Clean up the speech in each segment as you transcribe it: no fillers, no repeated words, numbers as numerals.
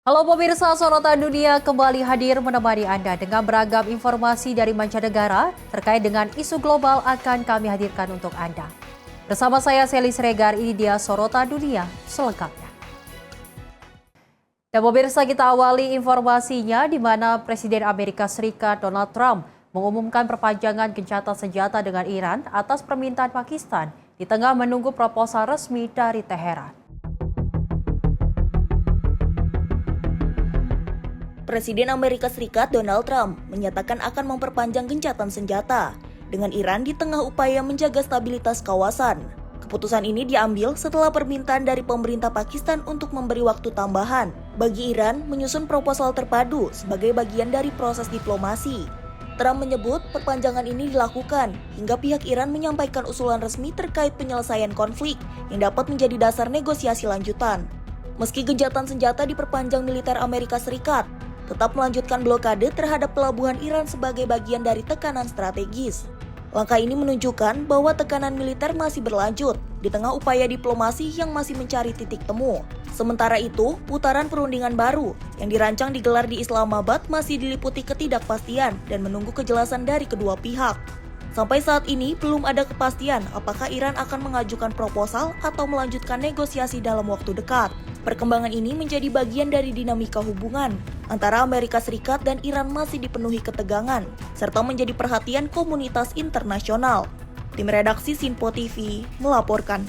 Halo pemirsa, sorotan dunia kembali hadir menemani Anda dengan beragam informasi dari mancanegara terkait dengan isu global akan kami hadirkan untuk Anda. Bersama saya Sely Sregar, ini dia sorotan dunia selengkapnya. Dan pemirsa, kita awali informasinya di mana Presiden Amerika Serikat Donald Trump mengumumkan perpanjangan gencatan senjata dengan Iran atas permintaan Pakistan di tengah menunggu proposal resmi dari Teheran. Presiden Amerika Serikat Donald Trump menyatakan akan memperpanjang gencatan senjata dengan Iran di tengah upaya menjaga stabilitas kawasan. Keputusan ini diambil setelah permintaan dari pemerintah Pakistan untuk memberi waktu tambahan bagi Iran menyusun proposal terpadu sebagai bagian dari proses diplomasi. Trump menyebut perpanjangan ini dilakukan hingga pihak Iran menyampaikan usulan resmi terkait penyelesaian konflik yang dapat menjadi dasar negosiasi lanjutan. Meski gencatan senjata diperpanjang, militer Amerika Serikat tetap melanjutkan blokade terhadap pelabuhan Iran sebagai bagian dari tekanan strategis. Langkah ini menunjukkan bahwa tekanan militer masih berlanjut di tengah upaya diplomasi yang masih mencari titik temu. Sementara itu, putaran perundingan baru yang dirancang digelar di Islamabad masih diliputi ketidakpastian dan menunggu kejelasan dari kedua pihak. Sampai saat ini, belum ada kepastian apakah Iran akan mengajukan proposal atau melanjutkan negosiasi dalam waktu dekat. Perkembangan ini menjadi bagian dari dinamika hubungan antara Amerika Serikat dan Iran masih dipenuhi ketegangan, serta menjadi perhatian komunitas internasional. Tim redaksi Sinpo TV melaporkan.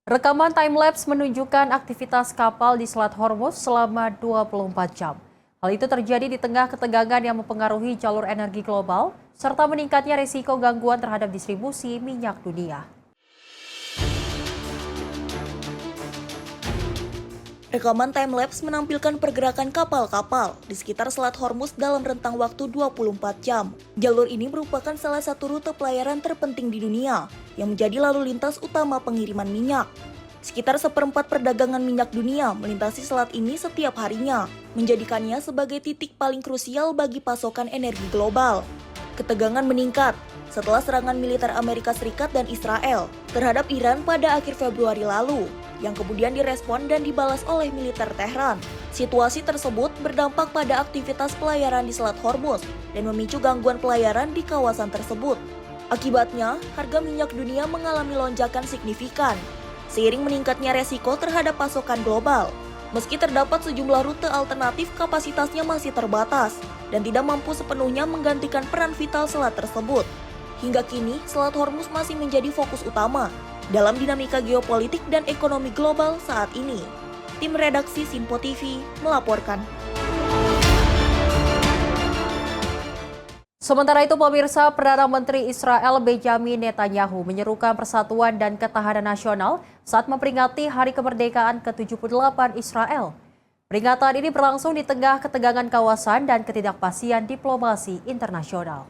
Rekaman timelapse menunjukkan aktivitas kapal di Selat Hormuz selama 24 jam. Hal itu terjadi di tengah ketegangan yang mempengaruhi jalur energi global, serta meningkatnya risiko gangguan terhadap distribusi minyak dunia. Rekaman timelapse menampilkan pergerakan kapal-kapal di sekitar Selat Hormuz dalam rentang waktu 24 jam. Jalur ini merupakan salah satu rute pelayaran terpenting di dunia yang menjadi lalu lintas utama pengiriman minyak. Sekitar seperempat perdagangan minyak dunia melintasi selat ini setiap harinya, menjadikannya sebagai titik paling krusial bagi pasokan energi global. Ketegangan meningkat setelah serangan militer Amerika Serikat dan Israel terhadap Iran pada akhir Februari lalu, yang kemudian direspon dan dibalas oleh militer Tehran. Situasi tersebut berdampak pada aktivitas pelayaran di Selat Hormuz dan memicu gangguan pelayaran di kawasan tersebut. Akibatnya, harga minyak dunia mengalami lonjakan signifikan, seiring meningkatnya resiko terhadap pasokan global. Meski terdapat sejumlah rute alternatif, kapasitasnya masih terbatas dan tidak mampu sepenuhnya menggantikan peran vital selat tersebut. Hingga kini, Selat Hormuz masih menjadi fokus utama dalam dinamika geopolitik dan ekonomi global saat ini. Tim redaksi Sinpo TV melaporkan. Sementara itu pemirsa, Perdana Menteri Israel Benjamin Netanyahu menyerukan persatuan dan ketahanan nasional saat memperingati Hari Kemerdekaan ke-78 Israel. Peringatan ini berlangsung di tengah ketegangan kawasan dan ketidakpastian diplomasi internasional.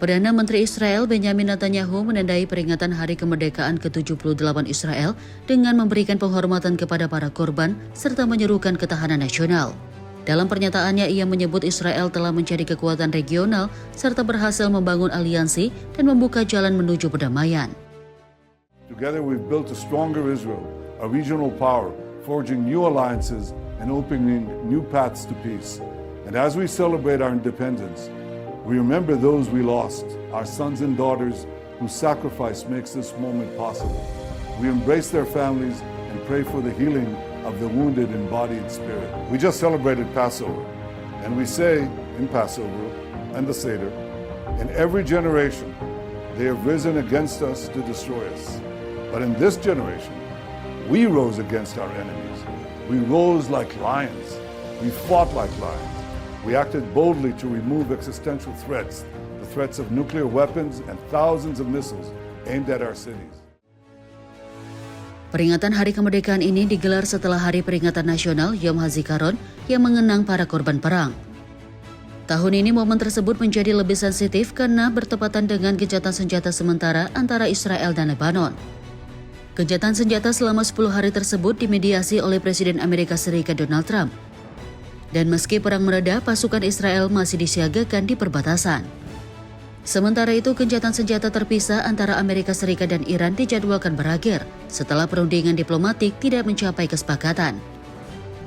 Perdana Menteri Israel Benjamin Netanyahu menandai peringatan Hari Kemerdekaan ke-78 Israel dengan memberikan penghormatan kepada para korban serta menyerukan ketahanan nasional. Dalam pernyataannya, ia menyebut Israel telah menjadi kekuatan regional serta berhasil membangun aliansi dan membuka jalan menuju perdamaian. Together we've built a stronger Israel, a regional power, forging new alliances and opening new paths to peace. And as we celebrate our independence, we remember those we lost, our sons and daughters whose sacrifice makes this moment possible. We embrace their families and pray for the healing of the wounded in body and spirit. We just celebrated Passover, and we say in Passover and the Seder, in every generation they have risen against us to destroy us. But in this generation, we rose against our enemies. We rose like lions. We fought like lions. We acted boldly to remove existential threats, the threats of nuclear weapons and thousands of missiles aimed at our cities. Peringatan Hari Kemerdekaan ini digelar setelah Hari Peringatan Nasional Yom HaZikaron yang mengenang para korban perang. Tahun ini momen tersebut menjadi lebih sensitif karena bertepatan dengan gencatan senjata sementara antara Israel dan Lebanon. Gencatan senjata selama 10 hari tersebut dimediasi oleh Presiden Amerika Serikat Donald Trump. Dan meski perang mereda, pasukan Israel masih disiagakan di perbatasan. Sementara itu, gencatan senjata terpisah antara Amerika Serikat dan Iran dijadwalkan berakhir setelah perundingan diplomatik tidak mencapai kesepakatan.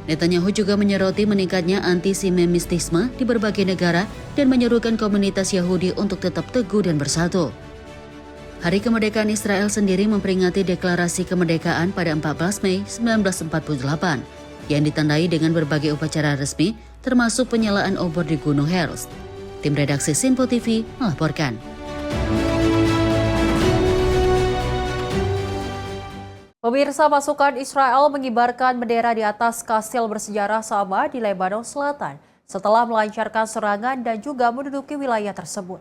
Netanyahu juga menyoroti meningkatnya antisemitisme di berbagai negara dan menyerukan komunitas Yahudi untuk tetap teguh dan bersatu. Hari Kemerdekaan Israel sendiri memperingati deklarasi kemerdekaan pada 14 Mei 1948 yang ditandai dengan berbagai upacara resmi termasuk penyalaan obor di Gunung Herzl. Tim redaksi Simpo TV melaporkan. Pemirsa, pasukan Israel mengibarkan bendera di atas kastil bersejarah Sama di Lebanon Selatan setelah melancarkan serangan dan juga menduduki wilayah tersebut.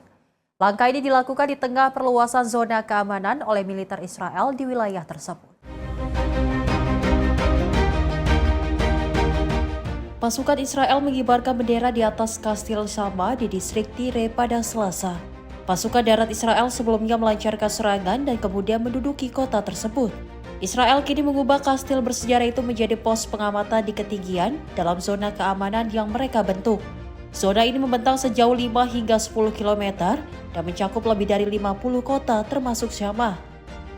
Langkah ini dilakukan di tengah perluasan zona keamanan oleh militer Israel di wilayah tersebut. Pasukan Israel mengibarkan bendera di atas kastil Sama di distrik Tire pada Selasa. Pasukan darat Israel sebelumnya melancarkan serangan dan kemudian menduduki kota tersebut. Israel kini mengubah kastil bersejarah itu menjadi pos pengamatan di ketinggian dalam zona keamanan yang mereka bentuk. Zona ini membentang sejauh 5 hingga 10 km dan mencakup lebih dari 50 kota termasuk Syama.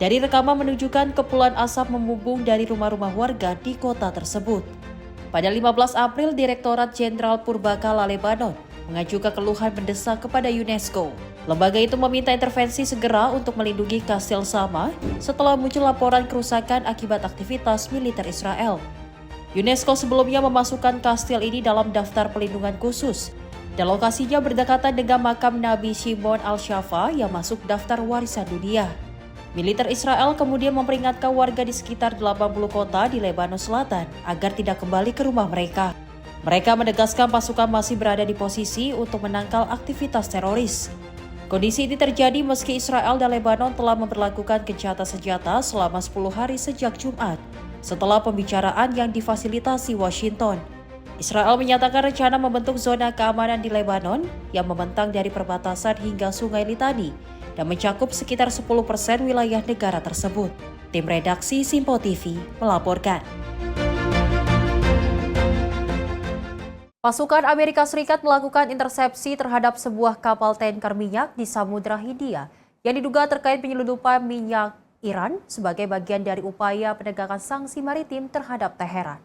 Dari rekaman menunjukkan kepulan asap membumbung dari rumah-rumah warga di kota tersebut. Pada 15 April, Direktorat Jenderal Purbakala Lebanon mengajukan keluhan mendesak kepada UNESCO. Lembaga itu meminta intervensi segera untuk melindungi kastil Sama setelah muncul laporan kerusakan akibat aktivitas militer Israel. UNESCO sebelumnya memasukkan kastil ini dalam daftar pelindungan khusus dan lokasinya berdekatan dengan makam Nabi Shimon al-Shafa yang masuk daftar warisan dunia. Militer Israel kemudian memperingatkan warga di sekitar 80 kota di Lebanon Selatan agar tidak kembali ke rumah mereka. Mereka menegaskan pasukan masih berada di posisi untuk menangkal aktivitas teroris. Kondisi ini terjadi meski Israel dan Lebanon telah memperlakukan gencatan senjata selama 10 hari sejak Jumat, setelah pembicaraan yang difasilitasi Washington. Israel menyatakan rencana membentuk zona keamanan di Lebanon yang membentang dari perbatasan hingga Sungai Litani dan mencakup sekitar 10% wilayah negara tersebut. Tim redaksi Simpo TV melaporkan. Pasukan Amerika Serikat melakukan intersepsi terhadap sebuah kapal tanker minyak di Samudra Hindia yang diduga terkait penyelundupan minyak Iran sebagai bagian dari upaya penegakan sanksi maritim terhadap Teheran.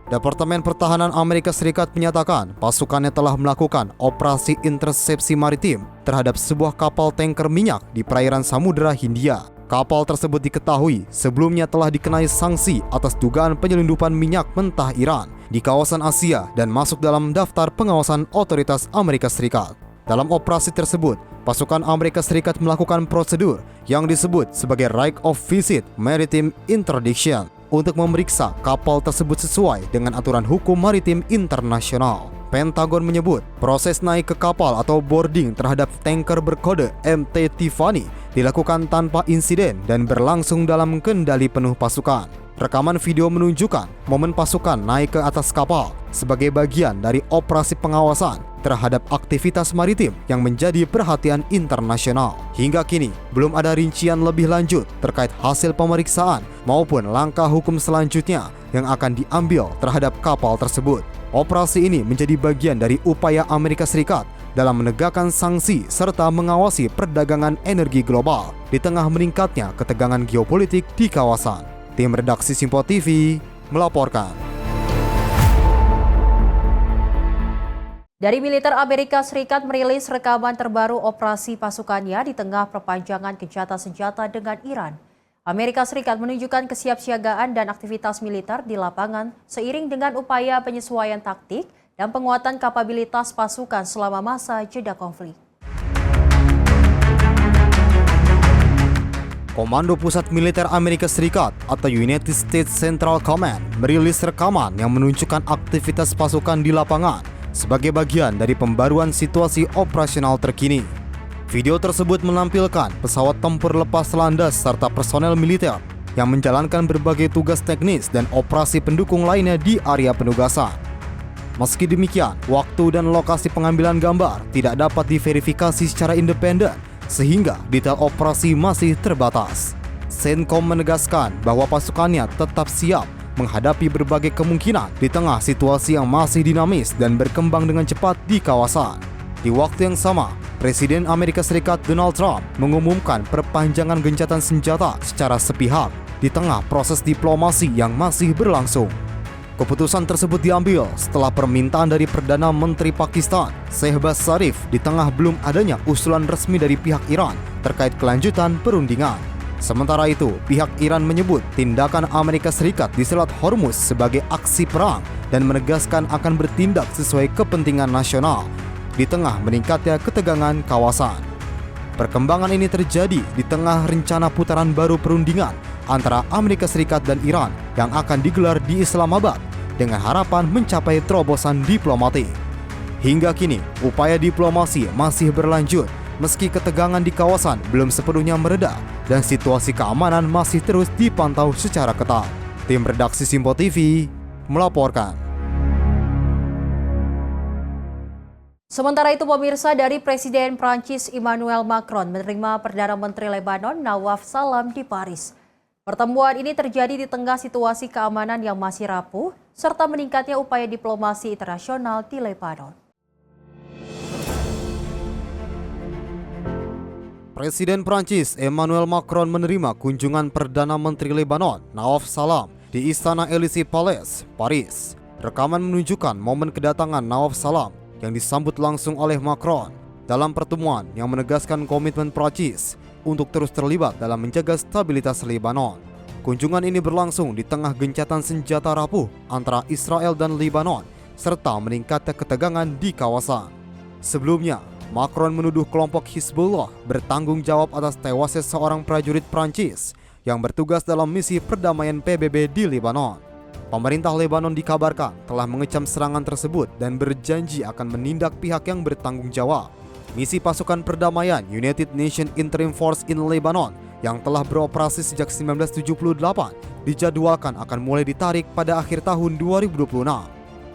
Departemen Pertahanan Amerika Serikat menyatakan pasukannya telah melakukan operasi intersepsi maritim terhadap sebuah kapal tanker minyak di perairan Samudra Hindia. Kapal tersebut diketahui sebelumnya telah dikenai sanksi atas dugaan penyelundupan minyak mentah Iran di kawasan Asia dan masuk dalam daftar pengawasan otoritas Amerika Serikat. Dalam operasi tersebut, pasukan Amerika Serikat melakukan prosedur yang disebut sebagai Right of Visit Maritime Interdiction untuk memeriksa kapal tersebut sesuai dengan aturan hukum maritim internasional. Pentagon menyebut proses naik ke kapal atau boarding terhadap tanker berkode MT Tiffany dilakukan tanpa insiden dan berlangsung dalam kendali penuh pasukan. Rekaman video menunjukkan momen pasukan naik ke atas kapal sebagai bagian dari operasi pengawasan terhadap aktivitas maritim yang menjadi perhatian internasional. Hingga kini, belum ada rincian lebih lanjut terkait hasil pemeriksaan maupun langkah hukum selanjutnya yang akan diambil terhadap kapal tersebut. Operasi ini menjadi bagian dari upaya Amerika Serikat dalam menegakkan sanksi serta mengawasi perdagangan energi global di tengah meningkatnya ketegangan geopolitik di kawasan. Tim redaksi Simpo TV melaporkan. Dari militer Amerika Serikat merilis rekaman terbaru operasi pasukannya di tengah perpanjangan gencatan senjata dengan Iran. Amerika Serikat menunjukkan kesiapsiagaan dan aktivitas militer di lapangan seiring dengan upaya penyesuaian taktik dan penguatan kapabilitas pasukan selama masa jeda konflik. Komando Pusat Militer Amerika Serikat atau United States Central Command merilis rekaman yang menunjukkan aktivitas pasukan di lapangan sebagai bagian dari pembaruan situasi operasional terkini. Video tersebut menampilkan pesawat tempur lepas landas serta personel militer yang menjalankan berbagai tugas teknis dan operasi pendukung lainnya di area penugasan. Meski demikian, waktu dan lokasi pengambilan gambar tidak dapat diverifikasi secara independen sehingga detail operasi masih terbatas. CENTCOM menegaskan bahwa pasukannya tetap siap menghadapi berbagai kemungkinan di tengah situasi yang masih dinamis dan berkembang dengan cepat di kawasan. Di waktu yang sama, Presiden Amerika Serikat Donald Trump mengumumkan perpanjangan gencatan senjata secara sepihak di tengah proses diplomasi yang masih berlangsung. Keputusan tersebut diambil setelah permintaan dari Perdana Menteri Pakistan, Shehbaz Sharif, di tengah belum adanya usulan resmi dari pihak Iran terkait kelanjutan perundingan. Sementara itu, pihak Iran menyebut tindakan Amerika Serikat di Selat Hormuz sebagai aksi perang dan menegaskan akan bertindak sesuai kepentingan nasional di tengah meningkatnya ketegangan kawasan. Perkembangan ini terjadi di tengah rencana putaran baru perundingan antara Amerika Serikat dan Iran yang akan digelar di Islamabad dengan harapan mencapai terobosan diplomatik. Hingga kini, upaya diplomasi masih berlanjut meski ketegangan di kawasan belum sepenuhnya mereda dan situasi keamanan masih terus dipantau secara ketat. Tim redaksi Simpo TV melaporkan. Sementara itu, pemirsa, dari Presiden Prancis Emmanuel Macron menerima Perdana Menteri Lebanon Nawaf Salam di Paris. Pertemuan ini terjadi di tengah situasi keamanan yang masih rapuh, serta meningkatnya upaya diplomasi internasional di Lebanon. Presiden Prancis Emmanuel Macron menerima kunjungan Perdana Menteri Lebanon Nawaf Salam di Istana Élysée Palace, Paris. Rekaman menunjukkan momen kedatangan Nawaf Salam yang disambut langsung oleh Macron dalam pertemuan yang menegaskan komitmen Prancis untuk terus terlibat dalam menjaga stabilitas Lebanon. Kunjungan ini berlangsung di tengah gencatan senjata rapuh antara Israel dan Lebanon serta meningkatnya ketegangan di kawasan. Sebelumnya, Macron menuduh kelompok Hizbullah bertanggung jawab atas tewasnya seorang prajurit Prancis yang bertugas dalam misi perdamaian PBB di Lebanon. Pemerintah Lebanon dikabarkan telah mengecam serangan tersebut dan berjanji akan menindak pihak yang bertanggung jawab. Misi pasukan perdamaian United Nations Interim Force in Lebanon yang telah beroperasi sejak 1978 dijadwalkan akan mulai ditarik pada akhir tahun 2026.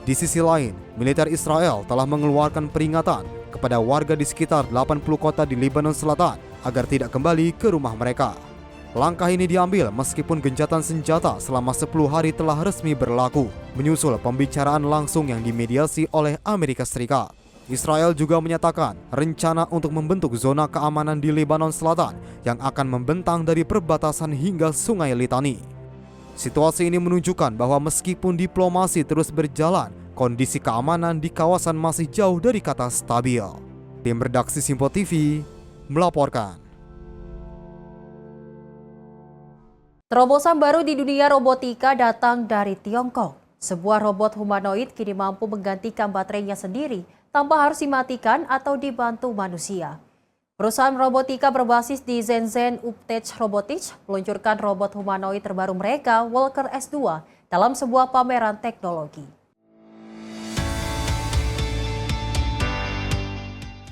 Di sisi lain, militer Israel telah mengeluarkan peringatan kepada warga di sekitar 80 kota di Lebanon Selatan agar tidak kembali ke rumah mereka. Langkah ini diambil meskipun gencatan senjata selama 10 hari telah resmi berlaku, menyusul pembicaraan langsung yang dimediasi oleh Amerika Serikat. Israel juga menyatakan rencana untuk membentuk zona keamanan di Lebanon Selatan yang akan membentang dari perbatasan hingga Sungai Litani. Situasi ini menunjukkan bahwa meskipun diplomasi terus berjalan, kondisi keamanan di kawasan masih jauh dari kata stabil. Tim redaksi Simpo TV melaporkan. Terobosan baru di dunia robotika datang dari Tiongkok. Sebuah robot humanoid kini mampu menggantikan baterainya sendiri tanpa harus dimatikan atau dibantu manusia. Perusahaan robotika berbasis di Shenzhen Uptech Robotics meluncurkan robot humanoid terbaru mereka, Walker S2, dalam sebuah pameran teknologi.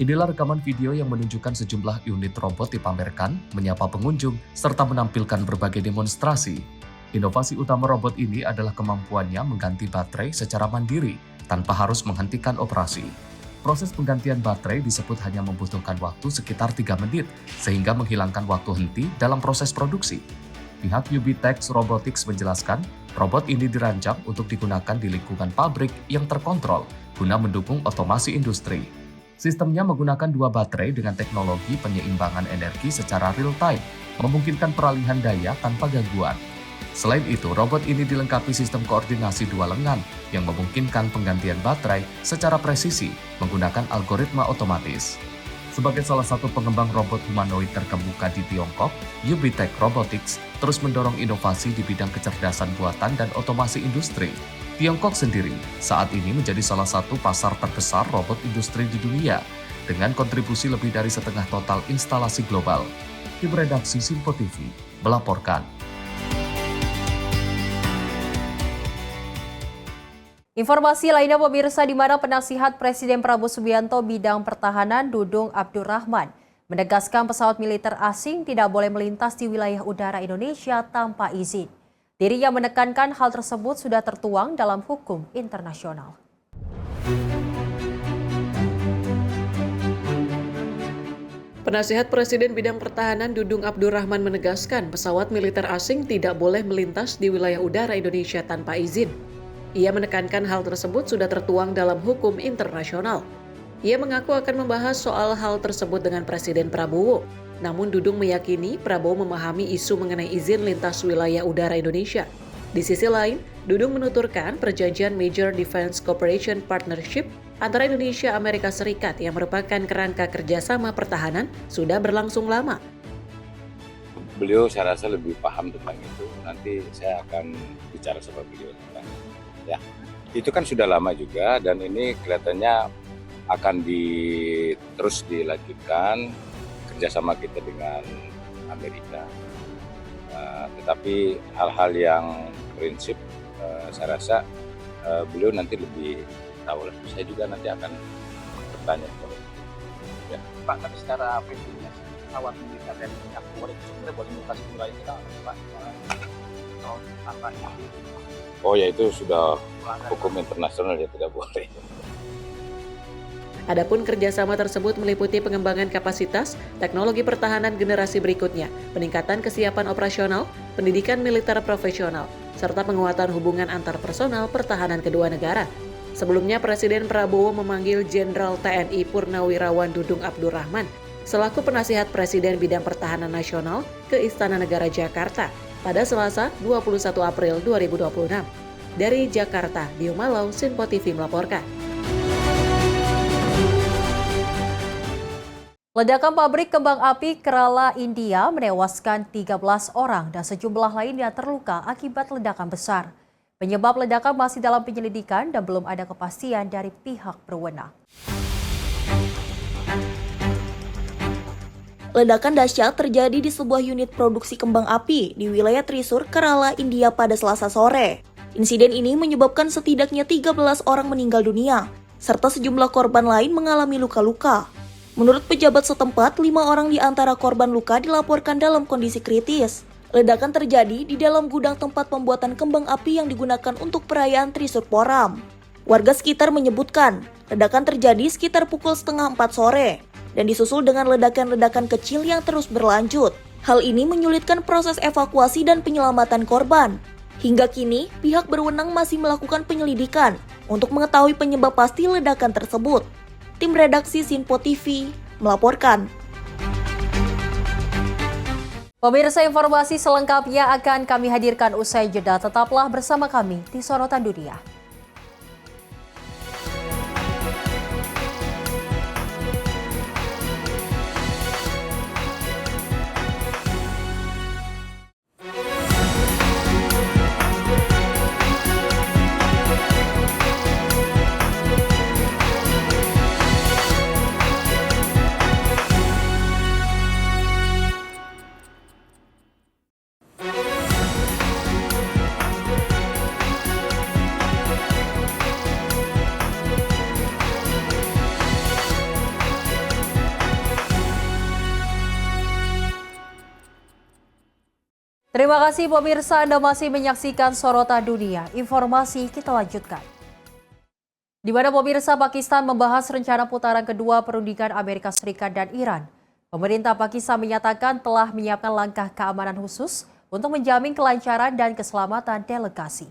Inilah rekaman video yang menunjukkan sejumlah unit robot dipamerkan, menyapa pengunjung, serta menampilkan berbagai demonstrasi. Inovasi utama robot ini adalah kemampuannya mengganti baterai secara mandiri, tanpa harus menghentikan operasi. Proses penggantian baterai disebut hanya membutuhkan waktu sekitar 3 menit, sehingga menghilangkan waktu henti dalam proses produksi. Pihak Ubtech Robotics menjelaskan, robot ini dirancang untuk digunakan di lingkungan pabrik yang terkontrol, guna mendukung otomasi industri. Sistemnya menggunakan 2 baterai dengan teknologi penyeimbangan energi secara real-time, memungkinkan peralihan daya tanpa gangguan. Selain itu, robot ini dilengkapi sistem koordinasi 2 lengan yang memungkinkan penggantian baterai secara presisi menggunakan algoritma otomatis. Sebagai salah satu pengembang robot humanoid terkemuka di Tiongkok, Ubtech Robotics terus mendorong inovasi di bidang kecerdasan buatan dan otomasi industri. Tiongkok sendiri saat ini menjadi salah satu pasar terbesar robot industri di dunia dengan kontribusi lebih dari setengah total instalasi global. Tim redaksi Simpo TV melaporkan. Informasi lainnya, pemirsa, di mana penasihat Presiden Prabowo Subianto bidang pertahanan Dudung Abdurrahman menegaskan pesawat militer asing tidak boleh melintas di wilayah udara Indonesia tanpa izin. Dirinya menekankan hal tersebut sudah tertuang dalam hukum internasional. Penasihat Presiden Bidang Pertahanan Dudung Abdurrahman menegaskan pesawat militer asing tidak boleh melintas di wilayah udara Indonesia tanpa izin. Ia menekankan hal tersebut sudah tertuang dalam hukum internasional. Ia mengaku akan membahas soal hal tersebut dengan Presiden Prabowo. Namun Dudung meyakini Prabowo memahami isu mengenai izin lintas wilayah udara Indonesia. Di sisi lain, Dudung menuturkan perjanjian Major Defense Cooperation Partnership antara Indonesia Amerika Serikat yang merupakan kerangka kerjasama pertahanan sudah berlangsung lama. Beliau saya rasa lebih paham tentang itu. Nanti saya akan bicara sama beliau tentang ya. Itu kan sudah lama juga dan ini kelihatannya akan terus dilanjutkan kerjasama kita dengan Amerika. Tetapi hal-hal yang prinsip saya rasa beliau nanti lebih tahu lah. Saya juga nanti akan bertanya kepada ya. Pak, tapi secara prinsipnya pesawat militer dan minyak boleh sebenarnya boleh melintasi wilayah kita Pak? Oh ya, itu sudah hukum internasional, ya tidak boleh. Adapun kerjasama tersebut meliputi pengembangan kapasitas, teknologi pertahanan generasi berikutnya, peningkatan kesiapan operasional, pendidikan militer profesional, serta penguatan hubungan antar personal pertahanan kedua negara. Sebelumnya, Presiden Prabowo memanggil Jenderal TNI Purnawirawan Dudung Abdurrahman selaku penasihat Presiden Bidang Pertahanan Nasional ke Istana Negara Jakarta pada Selasa 21 April 2026. Dari Jakarta, Dio Malau, Sinpo TV melaporkan. Ledakan pabrik kembang api Kerala, India menewaskan 13 orang dan sejumlah lainnya terluka akibat ledakan besar. Penyebab ledakan masih dalam penyelidikan dan belum ada kepastian dari pihak berwenang. Ledakan dahsyat terjadi di sebuah unit produksi kembang api di wilayah Thrissur, Kerala, India pada Selasa sore. Insiden ini menyebabkan setidaknya 13 orang meninggal dunia, serta sejumlah korban lain mengalami luka-luka. Menurut pejabat setempat, 5 orang di antara korban luka dilaporkan dalam kondisi kritis. Ledakan terjadi di dalam gudang tempat pembuatan kembang api yang digunakan untuk perayaan Thrissur Poram. Warga sekitar menyebutkan, ledakan terjadi sekitar pukul 3:30 sore dan disusul dengan ledakan-ledakan kecil yang terus berlanjut. Hal ini menyulitkan proses evakuasi dan penyelamatan korban. Hingga kini, pihak berwenang masih melakukan penyelidikan untuk mengetahui penyebab pasti ledakan tersebut. Tim redaksi Sinpo TV melaporkan. Pemirsa, informasi selengkapnya akan kami hadirkan usai jeda. Tetaplah bersama kami di Sorotan Dunia. Terima kasih pemirsa, Anda masih menyaksikan Sorotan Dunia. Informasi kita lanjutkan. Di mana pemirsa, Pakistan membahas rencana putaran kedua perundingan Amerika Serikat dan Iran. Pemerintah Pakistan menyatakan telah menyiapkan langkah keamanan khusus untuk menjamin kelancaran dan keselamatan delegasi.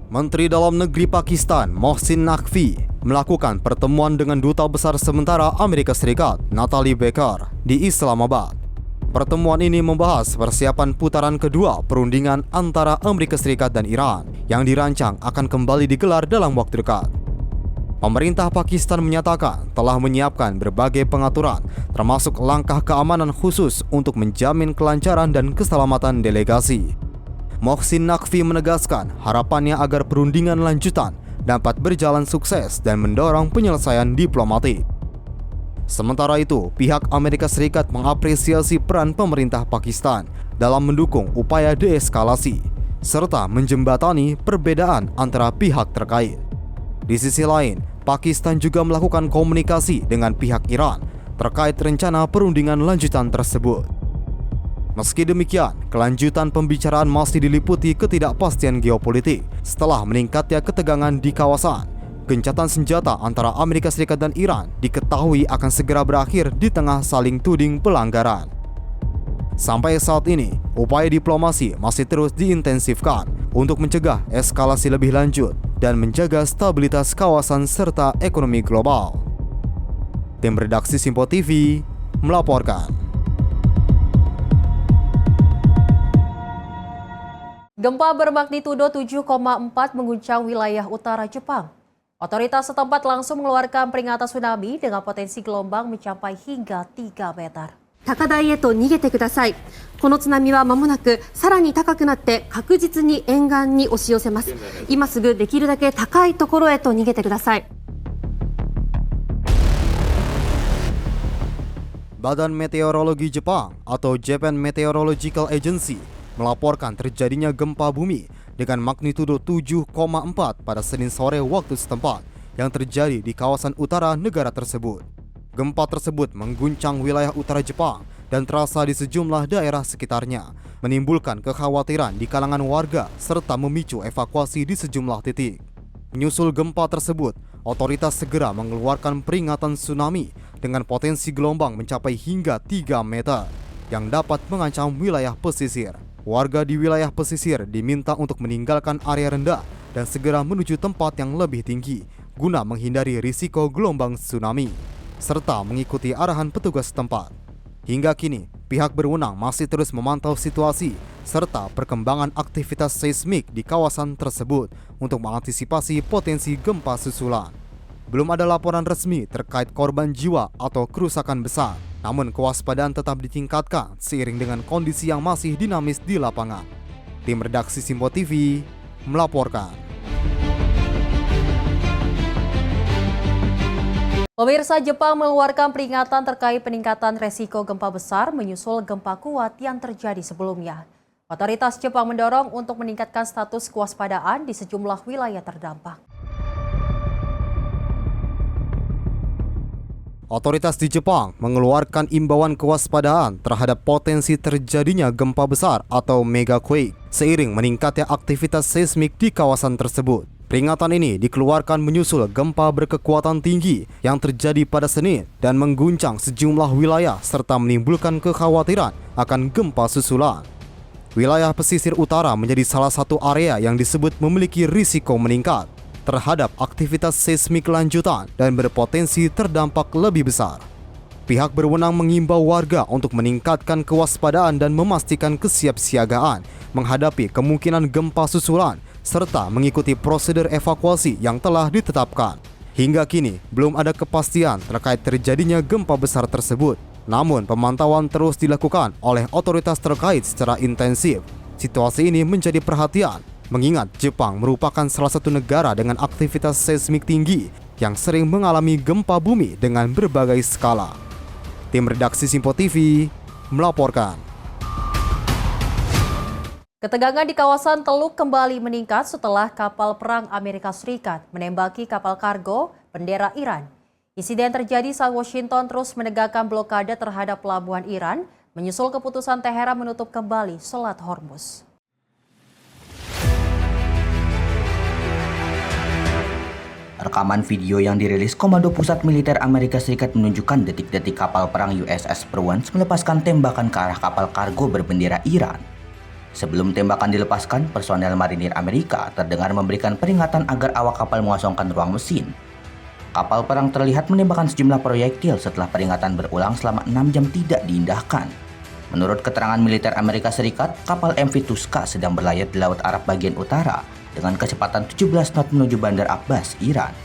Menteri Dalam Negeri Pakistan, Mohsin Naqvi, melakukan pertemuan dengan Duta Besar Sementara Amerika Serikat, Natalie Baker, di Islamabad. Pertemuan ini membahas persiapan putaran kedua perundingan antara Amerika Serikat dan Iran yang dirancang akan kembali digelar dalam waktu dekat. Pemerintah Pakistan menyatakan telah menyiapkan berbagai pengaturan, termasuk langkah keamanan khusus untuk menjamin kelancaran dan keselamatan delegasi. Mohsin Naqvi menegaskan harapannya agar perundingan lanjutan dapat berjalan sukses dan mendorong penyelesaian diplomatik. Sementara itu, pihak Amerika Serikat mengapresiasi peran pemerintah Pakistan dalam mendukung upaya deeskalasi, serta menjembatani perbedaan antara pihak terkait. Di sisi lain, Pakistan juga melakukan komunikasi dengan pihak Iran terkait rencana perundingan lanjutan tersebut. Meski demikian, kelanjutan pembicaraan masih diliputi ketidakpastian geopolitik setelah meningkatnya ketegangan di kawasan gencatan senjata antara Amerika Serikat dan Iran diketahui akan segera berakhir di tengah saling tuding pelanggaran. Sampai saat ini, upaya diplomasi masih terus diintensifkan untuk mencegah eskalasi lebih lanjut dan menjaga stabilitas kawasan serta ekonomi global. Tim redaksi Simpo TV melaporkan. Gempa bermagnitudo 7,4 mengguncang wilayah utara Jepang. Otoritas setempat langsung mengeluarkan peringatan tsunami dengan potensi gelombang mencapai hingga 3 meter. 高台へと逃げてください。この津波は間もなくさらに高くなって確実に沿岸に押し寄せます。今すぐできるだけ高いところへと逃げてください。 Badan Meteorologi Jepang atau Japan Meteorological Agency melaporkan terjadinya gempa bumi dengan magnitudo 7,4 pada Senin sore waktu setempat yang terjadi di kawasan utara negara tersebut. Gempa tersebut mengguncang wilayah utara Jepang dan terasa di sejumlah daerah sekitarnya, menimbulkan kekhawatiran di kalangan warga serta memicu evakuasi di sejumlah titik. Menyusul gempa tersebut, otoritas segera mengeluarkan peringatan tsunami dengan potensi gelombang mencapai hingga 3 meter yang dapat mengancam wilayah pesisir. Warga di wilayah pesisir diminta untuk meninggalkan area rendah dan segera menuju tempat yang lebih tinggi guna menghindari risiko gelombang tsunami, serta mengikuti arahan petugas setempat. Hingga kini, pihak berwenang masih terus memantau situasi serta perkembangan aktivitas seismik di kawasan tersebut untuk mengantisipasi potensi gempa susulan. Belum ada laporan resmi terkait korban jiwa atau kerusakan besar, namun kewaspadaan tetap ditingkatkan seiring dengan kondisi yang masih dinamis di lapangan. Tim redaksi Simpo TV melaporkan. Pemirsa, Jepang mengeluarkan peringatan terkait peningkatan resiko gempa besar menyusul gempa kuat yang terjadi sebelumnya. Otoritas Jepang mendorong untuk meningkatkan status kewaspadaan di sejumlah wilayah terdampak. Otoritas di Jepang mengeluarkan imbauan kewaspadaan terhadap potensi terjadinya gempa besar atau megaquake seiring meningkatnya aktivitas seismik di kawasan tersebut. Peringatan ini dikeluarkan menyusul gempa berkekuatan tinggi yang terjadi pada Senin dan mengguncang sejumlah wilayah serta menimbulkan kekhawatiran akan gempa susulan. Wilayah pesisir utara menjadi salah satu area yang disebut memiliki risiko meningkat terhadap aktivitas seismik lanjutan dan berpotensi terdampak lebih besar. Pihak berwenang mengimbau warga untuk meningkatkan kewaspadaan dan memastikan kesiapsiagaan menghadapi kemungkinan gempa susulan serta mengikuti prosedur evakuasi yang telah ditetapkan. Hingga kini, belum ada kepastian terkait terjadinya gempa besar tersebut. Namun, pemantauan terus dilakukan oleh otoritas terkait secara intensif. Situasi ini menjadi perhatian, mengingat Jepang merupakan salah satu negara dengan aktivitas seismik tinggi yang sering mengalami gempa bumi dengan berbagai skala. Tim redaksi Simpo TV melaporkan. Ketegangan di kawasan Teluk kembali meningkat setelah kapal perang Amerika Serikat menembaki kapal kargo bendera Iran. Insiden terjadi saat Washington terus menegakkan blokade terhadap pelabuhan Iran, menyusul keputusan Teheran menutup kembali Selat Hormuz. Rekaman video yang dirilis Komando Pusat Militer Amerika Serikat menunjukkan detik-detik kapal perang USS Purwans melepaskan tembakan ke arah kapal kargo berbendera Iran. Sebelum tembakan dilepaskan, personel marinir Amerika terdengar memberikan peringatan agar awak kapal mengosongkan ruang mesin. Kapal perang terlihat menembakkan sejumlah proyektil setelah peringatan berulang selama 6 jam tidak diindahkan. Menurut keterangan militer Amerika Serikat, kapal MV Tuska sedang berlayar di Laut Arab bagian utara dengan kecepatan 17 knot menuju Bandar Abbas, Iran.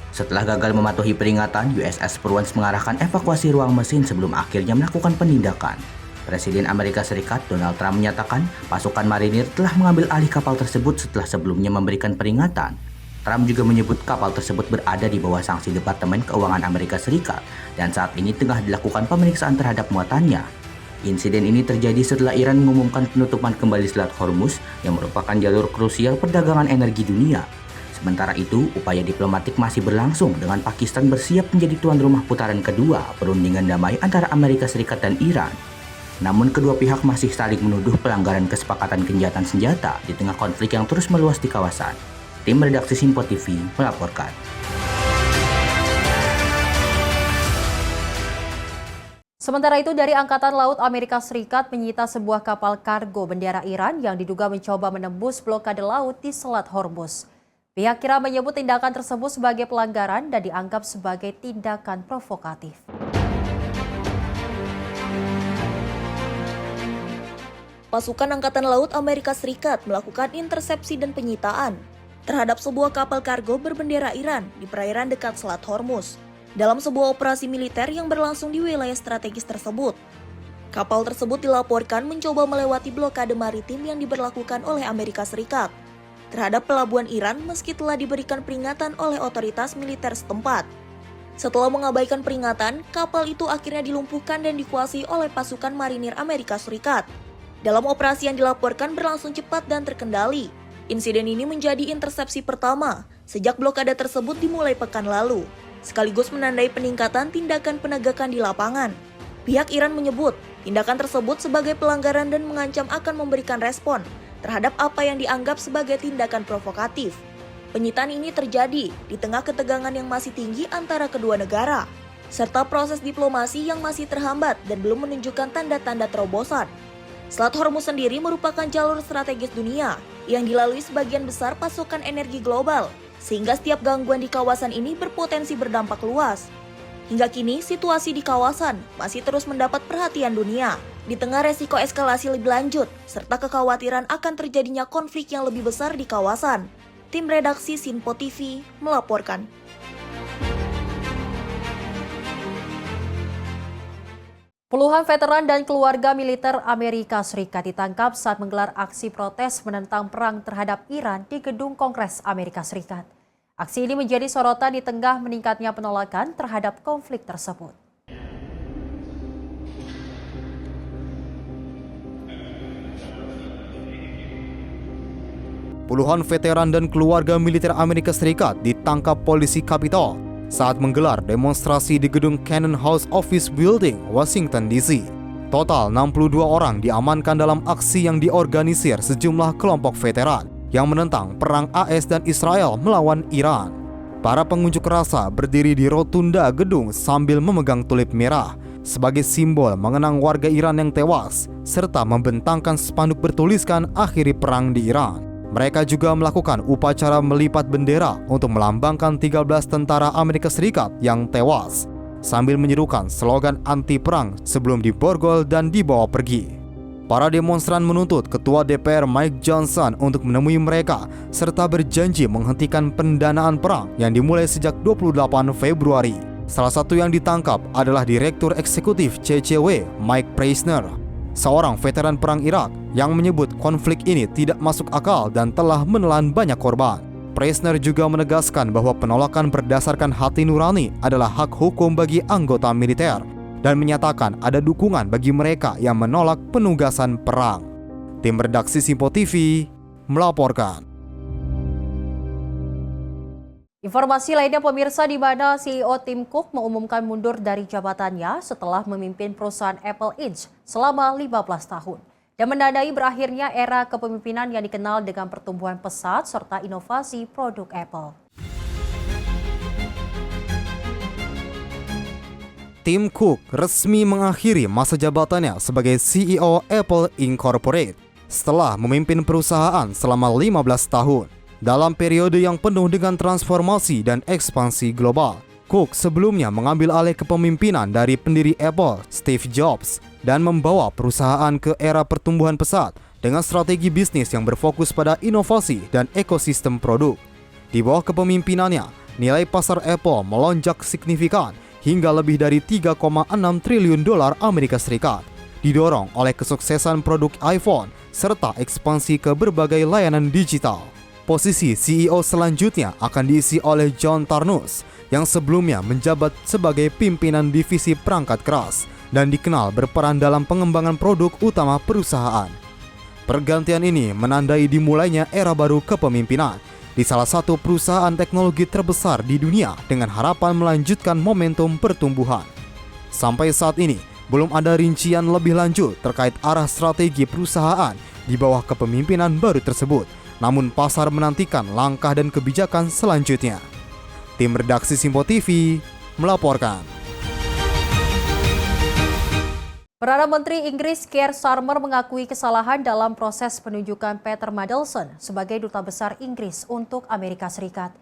Setelah gagal mematuhi peringatan, USS Purwans mengarahkan evakuasi ruang mesin sebelum akhirnya melakukan penindakan. Presiden Amerika Serikat Donald Trump menyatakan pasukan marinir telah mengambil alih kapal tersebut setelah sebelumnya memberikan peringatan. Trump juga menyebut kapal tersebut berada di bawah sanksi Departemen Keuangan Amerika Serikat dan saat ini tengah dilakukan pemeriksaan terhadap muatannya. Insiden ini terjadi setelah Iran mengumumkan penutupan kembali Selat Hormuz yang merupakan jalur krusial perdagangan energi dunia. Sementara itu, upaya diplomatik masih berlangsung dengan Pakistan bersiap menjadi tuan rumah putaran kedua perundingan damai antara Amerika Serikat dan Iran. Namun kedua pihak masih saling menuduh pelanggaran kesepakatan gencatan senjata di tengah konflik yang terus meluas di kawasan. Tim redaksi Simpo TV melaporkan. Sementara itu, dari Angkatan Laut Amerika Serikat menyita sebuah kapal kargo bendera Iran yang diduga mencoba menembus blokade laut di Selat Hormuz. Pihak Iran menyebut tindakan tersebut sebagai pelanggaran dan dianggap sebagai tindakan provokatif. Pasukan Angkatan Laut Amerika Serikat melakukan intersepsi dan penyitaan terhadap sebuah kapal kargo berbendera Iran di perairan dekat Selat Hormuz dalam sebuah operasi militer yang berlangsung di wilayah strategis tersebut. Kapal tersebut dilaporkan mencoba melewati blokade maritim yang diberlakukan oleh Amerika Serikat terhadap pelabuhan Iran meski telah diberikan peringatan oleh otoritas militer setempat. Setelah mengabaikan peringatan, kapal itu akhirnya dilumpuhkan dan dikuasai oleh pasukan marinir Amerika Serikat. Dalam operasi yang dilaporkan berlangsung cepat dan terkendali. Insiden ini menjadi intersepsi pertama sejak blokade tersebut dimulai pekan lalu, sekaligus menandai peningkatan tindakan penegakan di lapangan. Pihak Iran menyebut tindakan tersebut sebagai pelanggaran dan mengancam akan memberikan respon terhadap apa yang dianggap sebagai tindakan provokatif. Penyitaan ini terjadi di tengah ketegangan yang masih tinggi antara kedua negara, serta proses diplomasi yang masih terhambat dan belum menunjukkan tanda-tanda terobosan. Selat Hormuz sendiri merupakan jalur strategis dunia yang dilalui sebagian besar pasokan energi global, sehingga setiap gangguan di kawasan ini berpotensi berdampak luas. Hingga kini, situasi di kawasan masih terus mendapat perhatian dunia, di tengah resiko eskalasi lebih lanjut, serta kekhawatiran akan terjadinya konflik yang lebih besar di kawasan. Tim redaksi Simpo TV melaporkan. Puluhan veteran dan keluarga militer Amerika Serikat ditangkap saat menggelar aksi protes menentang perang terhadap Iran di Gedung Kongres Amerika Serikat. Aksi ini menjadi sorotan di tengah meningkatnya penolakan terhadap konflik tersebut. Puluhan veteran dan keluarga militer Amerika Serikat ditangkap polisi Capitol saat menggelar demonstrasi di gedung Cannon House Office Building, Washington, D.C. Total 62 orang diamankan dalam aksi yang diorganisir sejumlah kelompok veteran yang menentang perang AS dan Israel melawan Iran. Para pengunjuk rasa berdiri di rotunda gedung sambil memegang tulip merah sebagai simbol mengenang warga Iran yang tewas, serta membentangkan spanduk bertuliskan "Akhiri Perang di Iran". Mereka juga melakukan upacara melipat bendera untuk melambangkan 13 tentara Amerika Serikat yang tewas, sambil menyerukan slogan anti-perang sebelum diborgol dan dibawa pergi. Para demonstran menuntut Ketua DPR Mike Johnson untuk menemui mereka, serta berjanji menghentikan pendanaan perang yang dimulai sejak 28 Februari. Salah satu yang ditangkap adalah Direktur Eksekutif CCW, Mike Preisner, seorang veteran perang Irak yang menyebut konflik ini tidak masuk akal dan telah menelan banyak korban. Preisner juga menegaskan bahwa penolakan berdasarkan hati nurani adalah hak hukum bagi anggota militer dan menyatakan ada dukungan bagi mereka yang menolak penugasan perang. Tim redaksi Simpo TV melaporkan. Informasi lainnya pemirsa, di mana CEO Tim Cook mengumumkan mundur dari jabatannya setelah memimpin perusahaan Apple Inc. selama 15 tahun dan menandai berakhirnya era kepemimpinan yang dikenal dengan pertumbuhan pesat serta inovasi produk Apple. Tim Cook resmi mengakhiri masa jabatannya sebagai CEO Apple Incorporated setelah memimpin perusahaan selama 15 tahun. Dalam periode yang penuh dengan transformasi dan ekspansi global, Cook sebelumnya mengambil alih kepemimpinan dari pendiri Apple, Steve Jobs, dan membawa perusahaan ke era pertumbuhan pesat dengan strategi bisnis yang berfokus pada inovasi dan ekosistem produk. Di bawah kepemimpinannya, nilai pasar Apple melonjak signifikan hingga lebih dari 3,6 triliun dolar Amerika Serikat, didorong oleh kesuksesan produk iPhone serta ekspansi ke berbagai layanan digital. Posisi CEO selanjutnya akan diisi oleh John Tarnus yang sebelumnya menjabat sebagai pimpinan divisi perangkat keras dan dikenal berperan dalam pengembangan produk utama perusahaan. Pergantian ini menandai dimulainya era baru kepemimpinan di salah satu perusahaan teknologi terbesar di dunia dengan harapan melanjutkan momentum pertumbuhan. Sampai saat ini, belum ada rincian lebih lanjut terkait arah strategi perusahaan di bawah kepemimpinan baru tersebut, namun pasar menantikan langkah dan kebijakan selanjutnya. Tim redaksi Simpo TV melaporkan. Perdana Menteri Inggris Keir Starmer mengakui kesalahan dalam proses penunjukan Peter Mandelson sebagai Duta Besar Inggris untuk Amerika Serikat.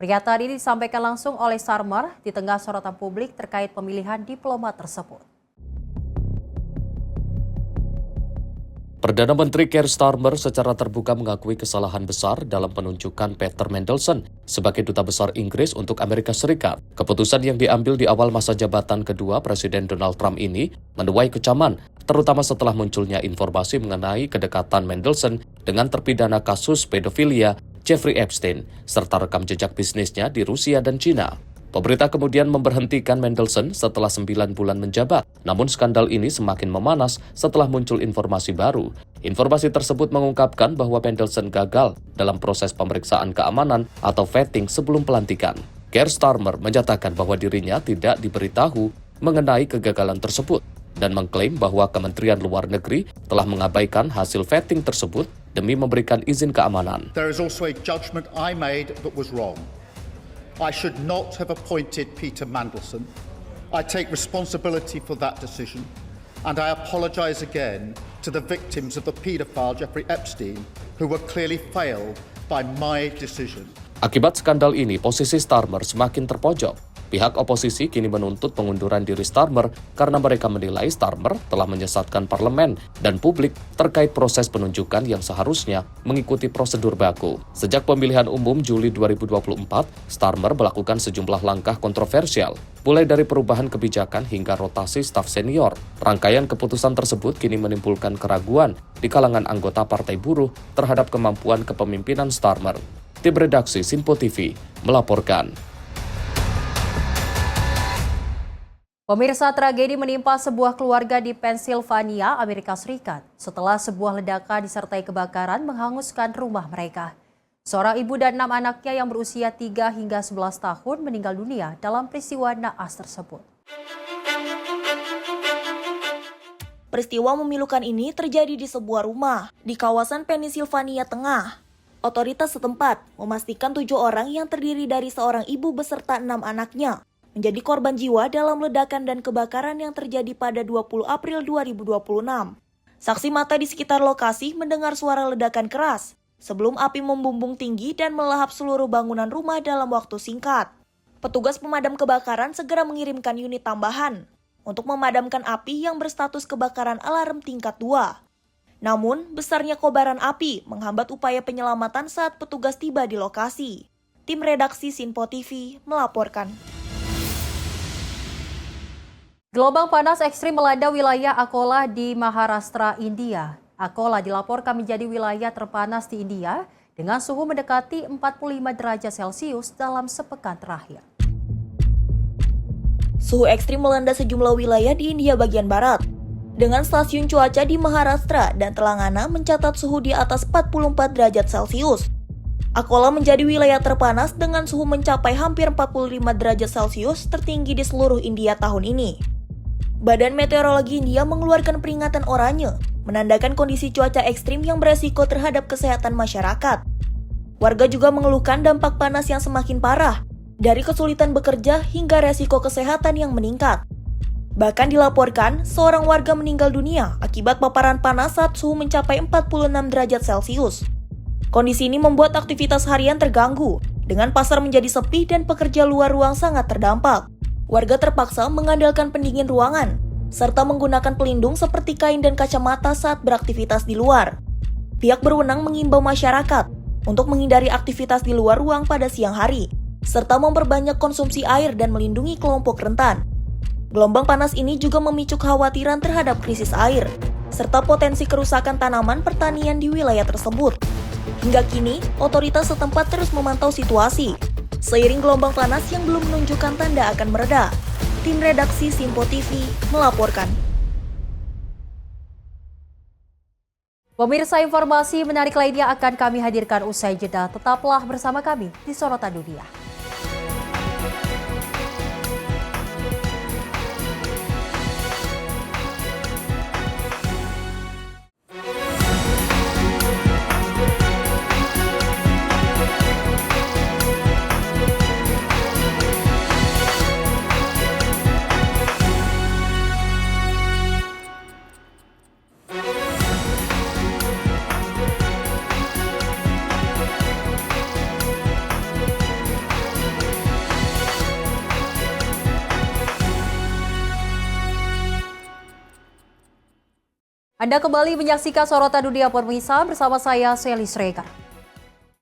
Pernyataan ini disampaikan langsung oleh Starmer di tengah sorotan publik terkait pemilihan diplomat tersebut. Perdana Menteri Keir Starmer secara terbuka mengakui kesalahan besar dalam penunjukan Peter Mandelson sebagai Duta Besar Inggris untuk Amerika Serikat. Keputusan yang diambil di awal masa jabatan kedua Presiden Donald Trump ini menuai kecaman, terutama setelah munculnya informasi mengenai kedekatan Mandelson dengan terpidana kasus pedofilia Jeffrey Epstein, serta rekam jejak bisnisnya di Rusia dan Cina. Pemerintah kemudian memberhentikan Mandelson setelah 9 bulan menjabat. Namun skandal ini semakin memanas setelah muncul informasi baru. Informasi tersebut mengungkapkan bahwa Mandelson gagal dalam proses pemeriksaan keamanan atau vetting sebelum pelantikan. Keir Starmer menyatakan bahwa dirinya tidak diberitahu mengenai kegagalan tersebut dan mengklaim bahwa Kementerian Luar Negeri telah mengabaikan hasil vetting tersebut demi memberikan izin keamanan. There is also a judgment I made that was wrong. I should not have appointed Peter Mandelson. I take responsibility for that decision, and I apologise again to the victims of the paedophile Jeffrey Epstein, who were clearly failed by my decision. Akibat skandal ini, posisi Starmer semakin terpojok. Pihak oposisi kini menuntut pengunduran diri Starmer karena mereka menilai Starmer telah menyesatkan parlemen dan publik terkait proses penunjukan yang seharusnya mengikuti prosedur baku. Sejak pemilihan umum Juli 2024, Starmer melakukan sejumlah langkah kontroversial, mulai dari perubahan kebijakan hingga rotasi staf senior. Rangkaian keputusan tersebut kini menimbulkan keraguan di kalangan anggota Partai Buruh terhadap kemampuan kepemimpinan Starmer. Tim redaksi Simpo TV melaporkan. Pemirsa, tragedi menimpa sebuah keluarga di Pennsylvania, Amerika Serikat setelah sebuah ledakan disertai kebakaran menghanguskan rumah mereka. Seorang ibu dan 6 anaknya yang berusia 3 hingga 11 tahun meninggal dunia dalam peristiwa naas tersebut. Peristiwa memilukan ini terjadi di sebuah rumah di kawasan Pennsylvania Tengah. Otoritas setempat memastikan 7 orang yang terdiri dari seorang ibu beserta 6 anaknya menjadi korban jiwa dalam ledakan dan kebakaran yang terjadi pada 20 April 2026. Saksi mata di sekitar lokasi mendengar suara ledakan keras sebelum api membumbung tinggi dan melahap seluruh bangunan rumah dalam waktu singkat. Petugas pemadam kebakaran segera mengirimkan unit tambahan untuk memadamkan api yang berstatus kebakaran alarm tingkat 2. Namun, besarnya kobaran api menghambat upaya penyelamatan saat petugas tiba di lokasi. Tim redaksi Simpo TV melaporkan. Gelombang panas ekstrim melanda wilayah Akola di Maharashtra, India. Akola dilaporkan menjadi wilayah terpanas di India dengan suhu mendekati 45 derajat Celcius dalam sepekan terakhir. Suhu ekstrim melanda sejumlah wilayah di India bagian barat. Dengan stasiun cuaca di Maharashtra dan Telangana mencatat suhu di atas 44 derajat Celcius. Akola menjadi wilayah terpanas dengan suhu mencapai hampir 45 derajat Celcius tertinggi di seluruh India tahun ini. Badan Meteorologi India mengeluarkan peringatan oranye, menandakan kondisi cuaca ekstrim yang beresiko terhadap kesehatan masyarakat. Warga juga mengeluhkan dampak panas yang semakin parah, dari kesulitan bekerja hingga resiko kesehatan yang meningkat. Bahkan dilaporkan, seorang warga meninggal dunia akibat paparan panas saat suhu mencapai 46 derajat Celcius. Kondisi ini membuat aktivitas harian terganggu, dengan pasar menjadi sepi dan pekerja luar ruang sangat terdampak. Warga terpaksa mengandalkan pendingin ruangan, serta menggunakan pelindung seperti kain dan kacamata saat beraktivitas di luar. Pihak berwenang mengimbau masyarakat untuk menghindari aktivitas di luar ruang pada siang hari, serta memperbanyak konsumsi air dan melindungi kelompok rentan. Gelombang panas ini juga memicu kekhawatiran terhadap krisis air, serta potensi kerusakan tanaman pertanian di wilayah tersebut. Hingga kini, otoritas setempat terus memantau situasi. Seiring gelombang panas yang belum menunjukkan tanda akan mereda, tim redaksi Simpo TV melaporkan. Pemirsa, informasi menarik lainnya akan kami hadirkan usai jeda. Tetaplah bersama kami di Sorotan Dunia. Anda kembali menyaksikan Sorotan Dunia Pemirsa bersama saya, Seli Sregar.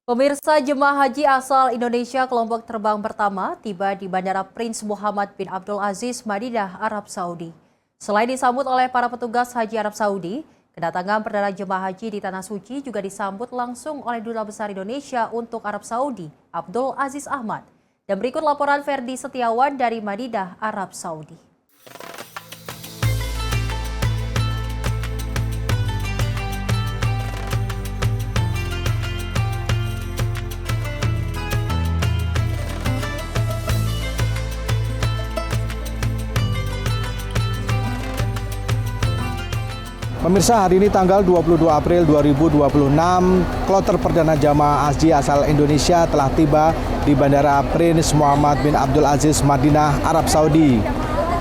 Pemirsa, jemaah haji asal Indonesia kelompok terbang pertama tiba di Bandara Prince Muhammad bin Abdul Aziz, Madinah, Arab Saudi. Selain disambut oleh para petugas haji Arab Saudi, kedatangan Perdana Jemaah Haji di Tanah Suci juga disambut langsung oleh Duta Besar Indonesia untuk Arab Saudi, Abdul Aziz Ahmad. Dan berikut laporan Ferdi Setiawan dari Madinah, Arab Saudi. Pemirsa, hari ini tanggal 22 April 2026, kloter perdana jamaah haji asal Indonesia telah tiba di Bandara Prince Muhammad bin Abdul Aziz, Madinah, Arab Saudi.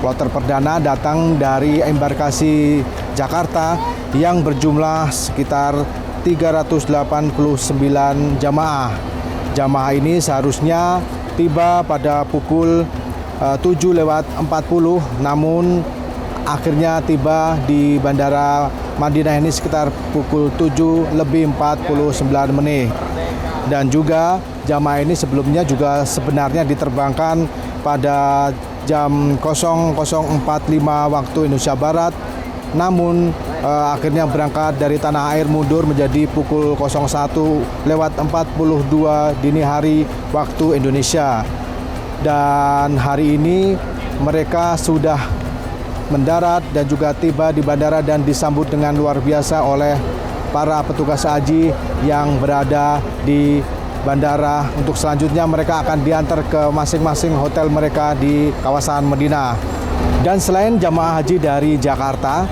Kloter perdana datang dari embarkasi Jakarta yang berjumlah sekitar 389 jamaah. Jamaah ini seharusnya tiba pada pukul 7:40, namun akhirnya tiba di Bandara Madinah ini sekitar pukul 7:49 menit. Dan juga jamaah ini sebelumnya juga sebenarnya diterbangkan pada jam 00.45 waktu Indonesia Barat. Namun akhirnya berangkat dari tanah air mundur menjadi pukul 01:42 dini hari waktu Indonesia. Dan hari ini mereka sudah mendarat dan juga tiba di bandara dan disambut dengan luar biasa oleh para petugas haji yang berada di bandara. Untuk selanjutnya mereka akan diantar ke masing-masing hotel mereka di kawasan Madinah. Dan selain jamaah haji dari Jakarta,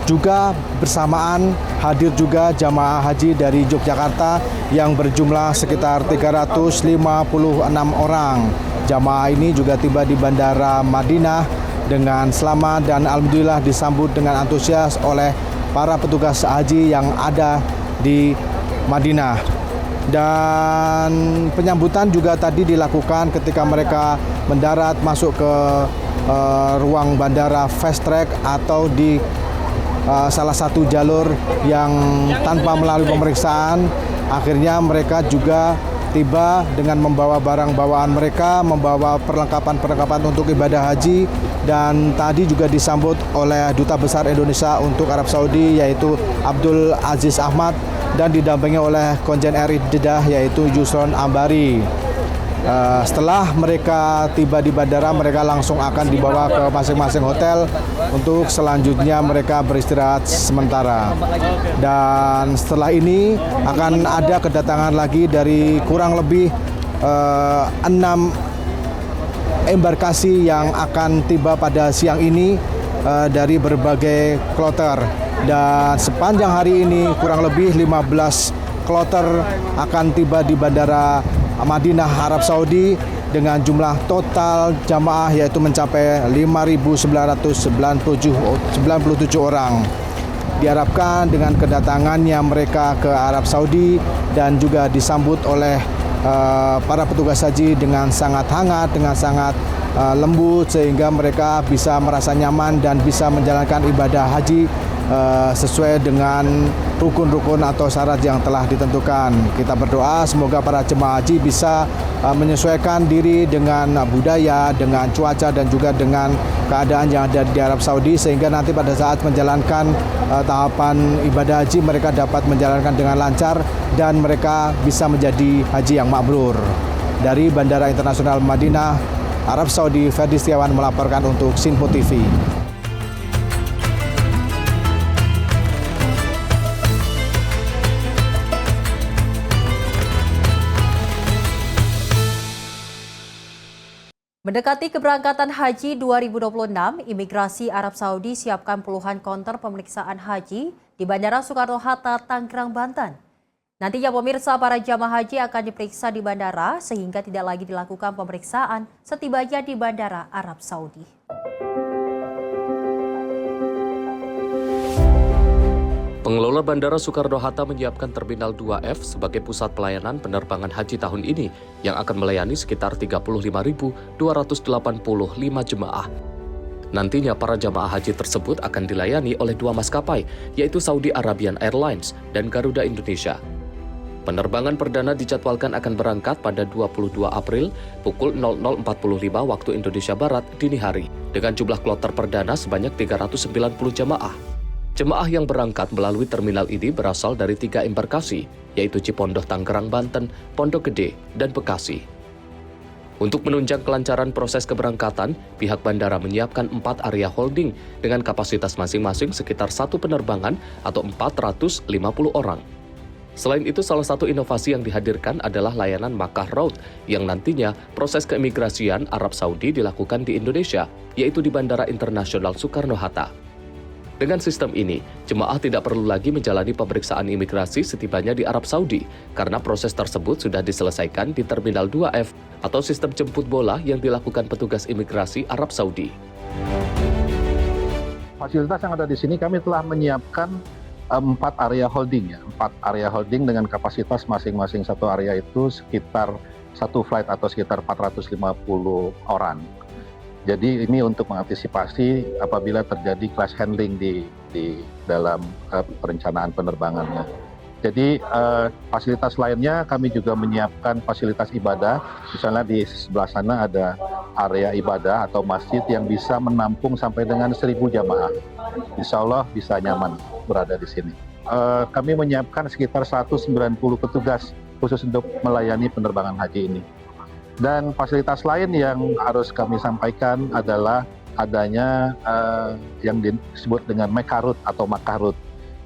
juga bersamaan hadir juga jamaah haji dari Yogyakarta yang berjumlah sekitar 356 orang. Jamaah ini juga tiba di Bandara Madinah dengan selamat dan alhamdulillah disambut dengan antusias oleh para petugas haji yang ada di Madinah. Dan penyambutan juga tadi dilakukan ketika mereka mendarat masuk ke ruang bandara fast track atau di salah satu jalur yang tanpa melalui pemeriksaan. Akhirnya mereka juga tiba dengan membawa barang bawaan mereka, membawa perlengkapan-perlengkapan untuk ibadah haji, dan tadi juga disambut oleh Duta Besar Indonesia untuk Arab Saudi yaitu Abdul Aziz Ahmad dan didampingi oleh Konjen RI Jeddah yaitu Yusron Ambari. Setelah mereka tiba di bandara, mereka langsung akan dibawa ke masing-masing hotel untuk selanjutnya mereka beristirahat sementara. Dan setelah ini akan ada kedatangan lagi dari kurang lebih 6 embarkasi yang akan tiba pada siang ini dari berbagai kloter. Dan sepanjang hari ini kurang lebih 15 kloter akan tiba di Bandara Madinah, Arab Saudi dengan jumlah total jamaah yaitu mencapai 5.997 orang. Diharapkan dengan kedatangannya mereka ke Arab Saudi dan juga disambut oleh para petugas haji dengan sangat hangat, dengan sangat lembut sehingga mereka bisa merasa nyaman dan bisa menjalankan ibadah haji sesuai dengan rukun-rukun atau syarat yang telah ditentukan. Kita berdoa semoga para jemaah haji bisa menyesuaikan diri dengan budaya, dengan cuaca dan juga dengan keadaan yang ada di Arab Saudi sehingga nanti pada saat menjalankan tahapan ibadah haji mereka dapat menjalankan dengan lancar dan mereka bisa menjadi haji yang mabrur. Dari Bandara Internasional Madinah, Arab Saudi, Ferdi Setiawan melaporkan untuk Sinpo TV. Mendekati keberangkatan haji 2026, Imigrasi Arab Saudi siapkan puluhan konter pemeriksaan haji di Bandara Soekarno-Hatta, Tangerang, Banten. Nantinya pemirsa, para jamaah haji akan diperiksa di bandara sehingga tidak lagi dilakukan pemeriksaan setibanya di Bandara Arab Saudi. Pengelola Bandara Soekarno-Hatta menyiapkan Terminal 2F sebagai pusat pelayanan penerbangan haji tahun ini yang akan melayani sekitar 35.285 jemaah. Nantinya para jamaah haji tersebut akan dilayani oleh 2 maskapai, yaitu Saudi Arabian Airlines dan Garuda Indonesia. Penerbangan perdana dijadwalkan akan berangkat pada 22 April pukul 00.45 waktu Indonesia Barat dini hari, dengan jumlah kloter perdana sebanyak 390 jamaah. Jemaah yang berangkat melalui terminal ini berasal dari 3 embarkasi, yaitu Cipondoh Tangerang Banten, Pondok Gede, dan Bekasi. Untuk menunjang kelancaran proses keberangkatan, pihak bandara menyiapkan 4 area holding dengan kapasitas masing-masing sekitar 1 penerbangan atau 450 orang. Selain itu, salah satu inovasi yang dihadirkan adalah layanan Makkah Road yang nantinya proses keimigrasian Arab Saudi dilakukan di Indonesia, yaitu di Bandara Internasional Soekarno-Hatta. Dengan sistem ini, jemaah tidak perlu lagi menjalani pemeriksaan imigrasi setibanya di Arab Saudi, karena proses tersebut sudah diselesaikan di Terminal 2F atau sistem jemput bola yang dilakukan petugas imigrasi Arab Saudi. Fasilitas yang ada di sini kami telah menyiapkan 4 area holding, 4 area holding dengan kapasitas masing-masing satu area itu sekitar 1 flight atau sekitar 450 orang. Jadi ini untuk mengantisipasi apabila terjadi clash handling di dalam perencanaan penerbangannya. Jadi fasilitas lainnya kami juga menyiapkan fasilitas ibadah. Misalnya di sebelah sana ada area ibadah atau masjid yang bisa menampung sampai dengan 1.000 jamaah. Insya Allah bisa nyaman berada di sini. Kami menyiapkan sekitar 190 petugas khusus untuk melayani penerbangan haji ini. Dan fasilitas lain yang harus kami sampaikan adalah adanya yang disebut dengan Mekarut atau Makarut.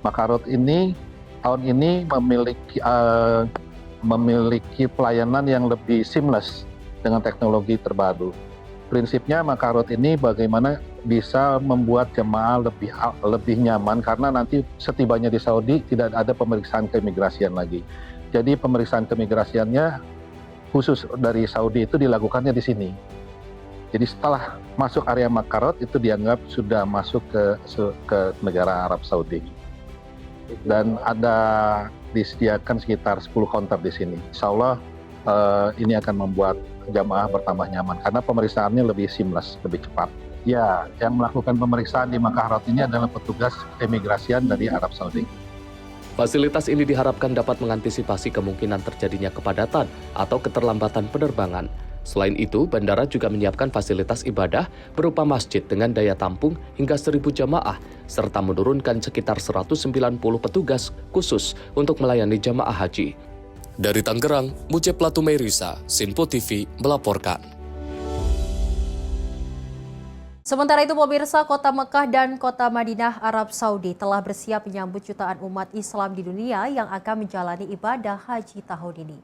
Makarut ini tahun ini memiliki pelayanan yang lebih seamless dengan teknologi terbaru. Prinsipnya Makarut ini bagaimana bisa membuat jemaah lebih nyaman karena nanti setibanya di Saudi tidak ada pemeriksaan keimigrasian lagi. Jadi pemeriksaan keimigrasiannya khusus dari Saudi itu dilakukannya di sini. Jadi setelah masuk area Makarot itu dianggap sudah masuk ke negara Arab Saudi. Dan ada disediakan sekitar 10 counter di sini. Insya Allah ini akan membuat jamaah bertambah nyaman karena pemeriksaannya lebih seamless, lebih cepat. Ya, yang melakukan pemeriksaan di Makarot ini adalah petugas keimigrasian dari Arab Saudi. Fasilitas ini diharapkan dapat mengantisipasi kemungkinan terjadinya kepadatan atau keterlambatan penerbangan. Selain itu, bandara juga menyiapkan fasilitas ibadah berupa masjid dengan daya tampung hingga 1.000 jamaah, serta menurunkan sekitar 190 petugas khusus untuk melayani jamaah haji. Dari Tangerang, Muce Platumeirisa, Sinpo TV melaporkan. Sementara itu, pemirsa, Kota Mekah dan Kota Madinah Arab Saudi telah bersiap menyambut jutaan umat Islam di dunia yang akan menjalani ibadah haji tahun ini.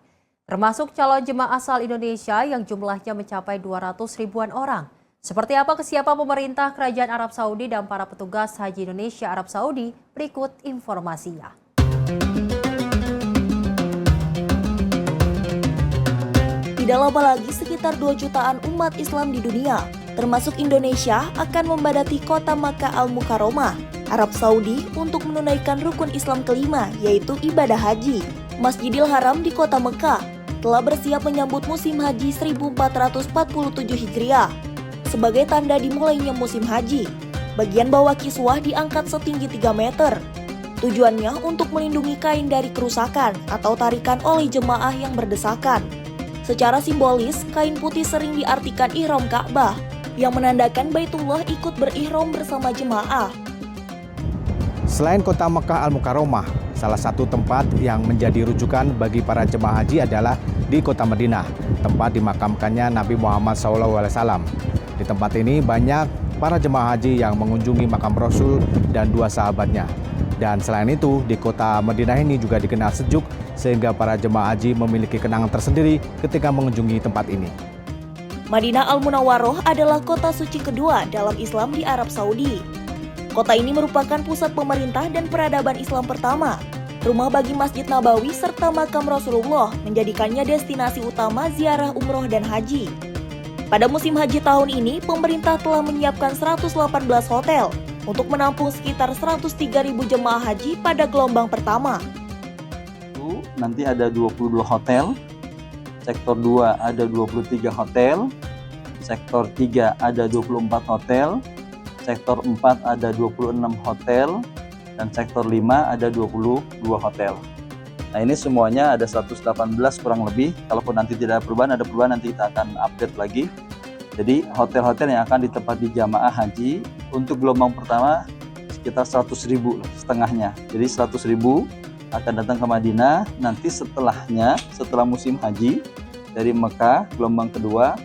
Termasuk calon jemaah asal Indonesia yang jumlahnya mencapai 200 ribuan orang. Seperti apa kesiapan pemerintah Kerajaan Arab Saudi dan para petugas haji Indonesia Arab Saudi? Berikut informasinya. Tidak lama lagi sekitar 2 jutaan umat Islam di dunia, termasuk Indonesia, akan membadati kota Makkah Al-Mukarramah, Arab Saudi untuk menunaikan rukun Islam kelima, yaitu ibadah haji. Masjidil Haram di kota Mekah telah bersiap menyambut musim haji 1447 Hijriah. Sebagai tanda dimulainya musim haji, bagian bawah kiswah diangkat setinggi 3 meter. Tujuannya untuk melindungi kain dari kerusakan atau tarikan oleh jemaah yang berdesakan. Secara simbolis, kain putih sering diartikan ihram Ka'bah, yang menandakan Baitullah ikut berihram bersama jemaah. Selain kota Mekah Al-Mukarramah, salah satu tempat yang menjadi rujukan bagi para jemaah haji adalah di kota Madinah, tempat dimakamkannya Nabi Muhammad SAW. Di tempat ini banyak para jemaah haji yang mengunjungi makam Rasul dan 2 sahabatnya. Dan selain itu, di kota Madinah ini juga dikenal sejuk sehingga para jemaah haji memiliki kenangan tersendiri ketika mengunjungi tempat ini. Madinah Al-Munawwaroh adalah kota suci kedua dalam Islam di Arab Saudi. Kota ini merupakan pusat pemerintah dan peradaban Islam pertama, rumah bagi Masjid Nabawi serta makam Rasulullah, menjadikannya destinasi utama ziarah umroh dan haji. Pada musim haji tahun ini, pemerintah telah menyiapkan 118 hotel untuk menampung sekitar 103.000 jemaah haji pada gelombang pertama. Nanti ada 22 hotel, sektor 2 ada 23 hotel, sektor 3 ada 24 hotel, sektor 4 ada 26 hotel, dan sektor 5 ada 22 hotel. Nah ini semuanya ada 118 kurang lebih, kalaupun nanti tidak ada perubahan nanti kita akan update lagi. Jadi hotel-hotel yang akan ditempati jamaah haji untuk gelombang pertama sekitar 100.000 setengahnya. Jadi 100.000 akan datang ke Madinah, nanti setelah musim haji dari Mekah gelombang kedua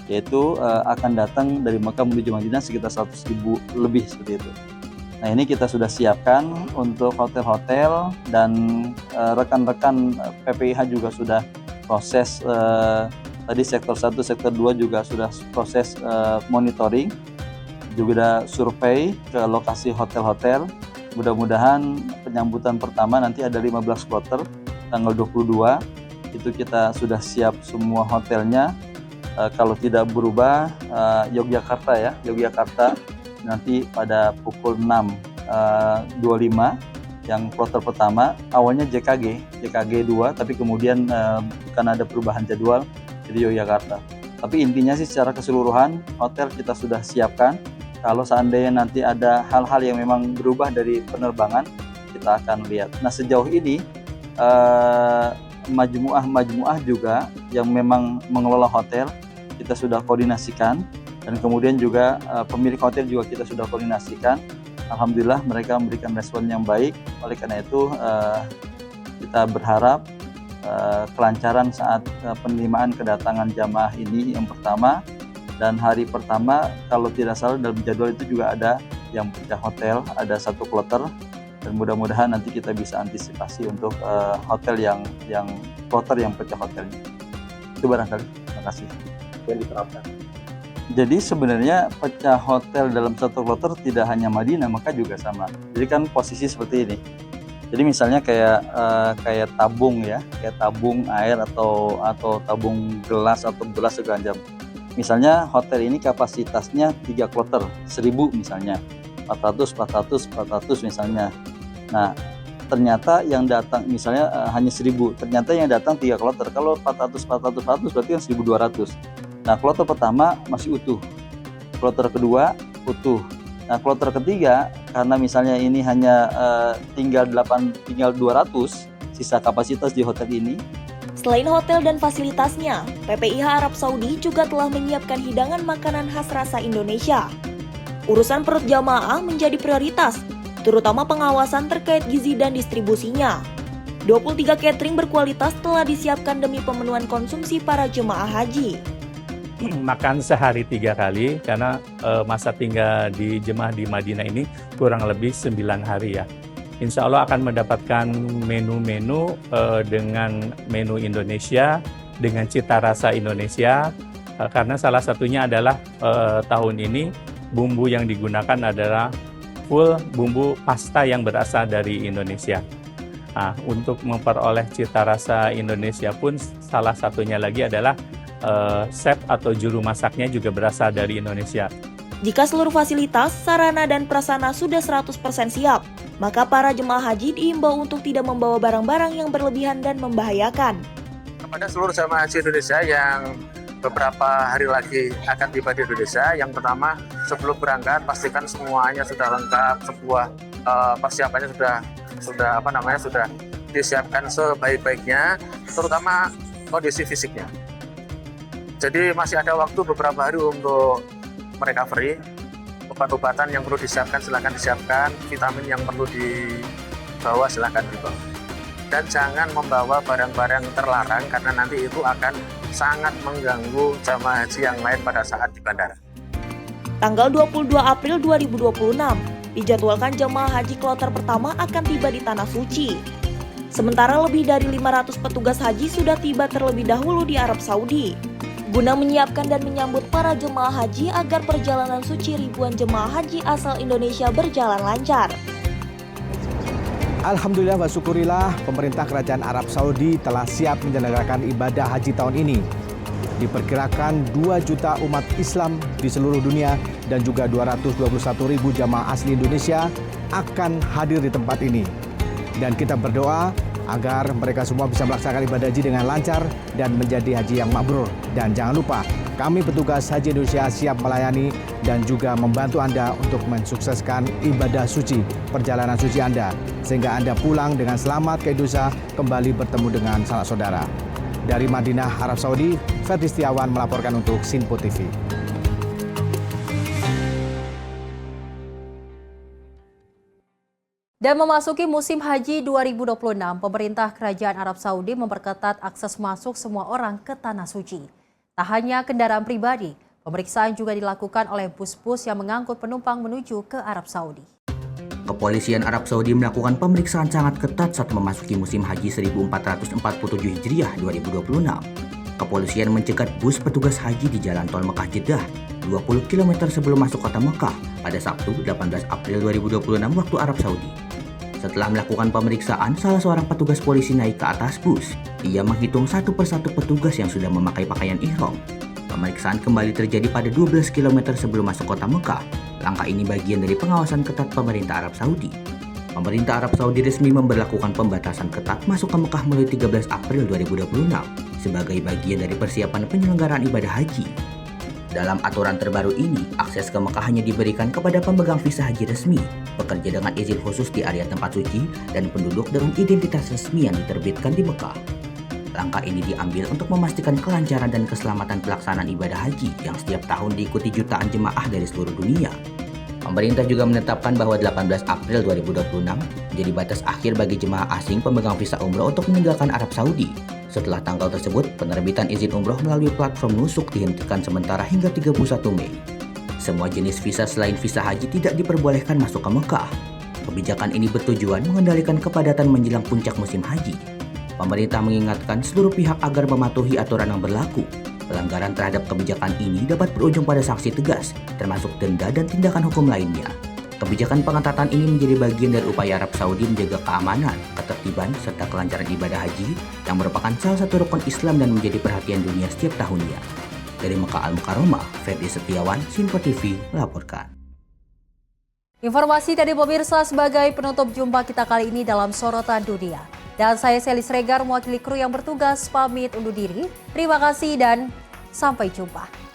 yaitu akan datang dari Mekah menuju Madinah sekitar 100.000 lebih seperti itu. Nah ini kita sudah siapkan untuk hotel-hotel dan rekan-rekan PPIH juga sudah proses tadi sektor 1, sektor 2 juga sudah proses monitoring, juga survei ke lokasi hotel-hotel. Mudah-mudahan penyambutan pertama nanti ada 15 kloter tanggal 22, itu kita sudah siap semua hotelnya. Kalau tidak berubah Yogyakarta nanti pada pukul 6.25 yang kloter pertama, awalnya JKG 2 tapi kemudian karena ada perubahan jadwal jadi Yogyakarta. Tapi intinya sih secara keseluruhan hotel kita sudah siapkan. Kalau seandainya nanti ada hal-hal yang memang berubah dari penerbangan, kita akan lihat. Nah sejauh ini majmuah juga yang memang mengelola hotel kita sudah koordinasikan, dan kemudian juga pemilik hotel juga kita sudah koordinasikan. Alhamdulillah mereka memberikan respon yang baik. Oleh karena itu kita berharap kelancaran saat penerimaan kedatangan jamaah ini yang pertama. Dan hari pertama kalau tidak salah dalam jadwal itu juga ada yang pecah hotel, ada 1 kloter, dan mudah-mudahan nanti kita bisa antisipasi untuk hotel yang kloter yang pecah hotelnya. Itu barangkali. Terima kasih. Yang diterapkan. Jadi sebenarnya pecah hotel dalam 1 kloter tidak hanya Madinah, maka juga sama. Jadi kan posisi seperti ini. Jadi misalnya kayak tabung ya, kayak tabung air atau tabung gelas atau gelas seganjam. Misalnya hotel ini kapasitasnya 3 kloter, 1.000 misalnya, 400 misalnya. Nah, ternyata yang datang misalnya hanya 1.000, ternyata yang datang 3 kloter. Kalau 400 berarti kan 1.200. Nah, kloter pertama masih utuh, kloter kedua utuh. Nah, kloter ketiga karena misalnya ini hanya tinggal 200 sisa kapasitas di hotel ini. Selain hotel dan fasilitasnya, PPIH Arab Saudi juga telah menyiapkan hidangan makanan khas rasa Indonesia. Urusan perut jamaah menjadi prioritas, terutama pengawasan terkait gizi dan distribusinya. 23 catering berkualitas telah disiapkan demi pemenuhan konsumsi para jemaah haji. Makan sehari 3 kali karena masa tinggal di jemaah di Madinah ini kurang lebih 9 hari ya. Insya Allah akan mendapatkan menu-menu dengan menu Indonesia, dengan cita rasa Indonesia, karena salah satunya adalah tahun ini bumbu yang digunakan adalah full bumbu pasta yang berasal dari Indonesia. Nah, untuk memperoleh cita rasa Indonesia pun salah satunya lagi adalah chef atau juru masaknya juga berasal dari Indonesia. Jika seluruh fasilitas, sarana, dan prasarana sudah 100% siap, maka para jemaah haji diimbau untuk tidak membawa barang-barang yang berlebihan dan membahayakan. Kepada seluruh jemaah haji Indonesia yang beberapa hari lagi akan tiba di Indonesia, yang pertama sebelum berangkat pastikan semuanya sudah lengkap, sebuah persiapannya sudah disiapkan sebaik-baiknya, terutama kondisi fisiknya. Jadi masih ada waktu beberapa hari untuk recovery. Obat-obatan yang perlu disiapkan silakan disiapkan, vitamin yang perlu dibawa silakan dibawa. Dan jangan membawa barang-barang terlarang karena nanti itu akan sangat mengganggu jamaah haji yang lain pada saat di bandara. Tanggal 22 April 2026, dijadwalkan jemaah haji kloter pertama akan tiba di Tanah Suci. Sementara lebih dari 500 petugas haji sudah tiba terlebih dahulu di Arab Saudi, guna menyiapkan dan menyambut para jemaah haji agar perjalanan suci ribuan jemaah haji asal Indonesia berjalan lancar. Alhamdulillah wa syukurillah, pemerintah kerajaan Arab Saudi telah siap menyelenggarakan ibadah haji tahun ini. Diperkirakan 2 juta umat Islam di seluruh dunia dan juga 221.000 jamaah asli Indonesia akan hadir di tempat ini. Dan kita berdoa agar mereka semua bisa melaksanakan ibadah haji dengan lancar dan menjadi haji yang mabrur. Dan jangan lupa, Kami petugas Haji Indonesia siap melayani dan juga membantu Anda untuk mensukseskan ibadah suci, perjalanan suci Anda, sehingga Anda pulang dengan selamat ke Indonesia, kembali bertemu dengan sanak saudara. Dari Madinah, Arab Saudi, Ferdi Setiawan melaporkan untuk Sinpo TV. Dan memasuki musim haji 2026, pemerintah Kerajaan Arab Saudi memperketat akses masuk semua orang ke Tanah Suci. Tak hanya kendaraan pribadi, pemeriksaan juga dilakukan oleh bus-bus yang mengangkut penumpang menuju ke Arab Saudi. Kepolisian Arab Saudi melakukan pemeriksaan sangat ketat saat memasuki musim haji 1447 Hijriah 2026. Kepolisian mencegat bus petugas haji di Jalan Tol Mekah Jeddah 20 km sebelum masuk kota Mekah pada Sabtu 18 April 2026 waktu Arab Saudi. Setelah melakukan pemeriksaan, salah seorang petugas polisi naik ke atas bus. Ia menghitung satu persatu petugas yang sudah memakai pakaian ihram. Pemeriksaan kembali terjadi pada 12 km sebelum masuk kota Mekah. Langkah ini bagian dari pengawasan ketat pemerintah Arab Saudi. Pemerintah Arab Saudi resmi memberlakukan pembatasan ketat masuk ke Mekah mulai 13 April 2026 sebagai bagian dari persiapan penyelenggaraan ibadah haji. Dalam aturan terbaru ini, akses ke Mekah hanya diberikan kepada pemegang visa haji resmi, pekerja dengan izin khusus di area tempat suci, dan penduduk dengan identitas resmi yang diterbitkan di Mekah. Langkah ini diambil untuk memastikan kelancaran dan keselamatan pelaksanaan ibadah haji yang setiap tahun diikuti jutaan jemaah dari seluruh dunia. Pemerintah juga menetapkan bahwa 18 April 2026 menjadi batas akhir bagi jemaah asing pemegang visa umroh untuk meninggalkan Arab Saudi. Setelah tanggal tersebut, penerbitan izin umroh melalui platform Nusuk dihentikan sementara hingga 31 Mei. Semua jenis visa selain visa haji tidak diperbolehkan masuk ke Mekah. Kebijakan ini bertujuan mengendalikan kepadatan menjelang puncak musim haji. Pemerintah mengingatkan seluruh pihak agar mematuhi aturan yang berlaku. Pelanggaran terhadap kebijakan ini dapat berujung pada sanksi tegas, termasuk denda dan tindakan hukum lainnya. Kebijakan pengetatan ini menjadi bagian dari upaya Arab Saudi menjaga keamanan, ketertiban, serta kelancaran ibadah haji yang merupakan salah satu rukun Islam dan menjadi perhatian dunia setiap tahunnya. Dari Mekah Al-Mukarramah, Ferdi Setiawan, Sinpo TV melaporkan. Informasi dari pemirsa sebagai penutup jumpa kita kali ini dalam Sorotan Dunia. Dan saya Selis Regar mewakili kru yang bertugas pamit undur diri. Terima kasih dan sampai jumpa.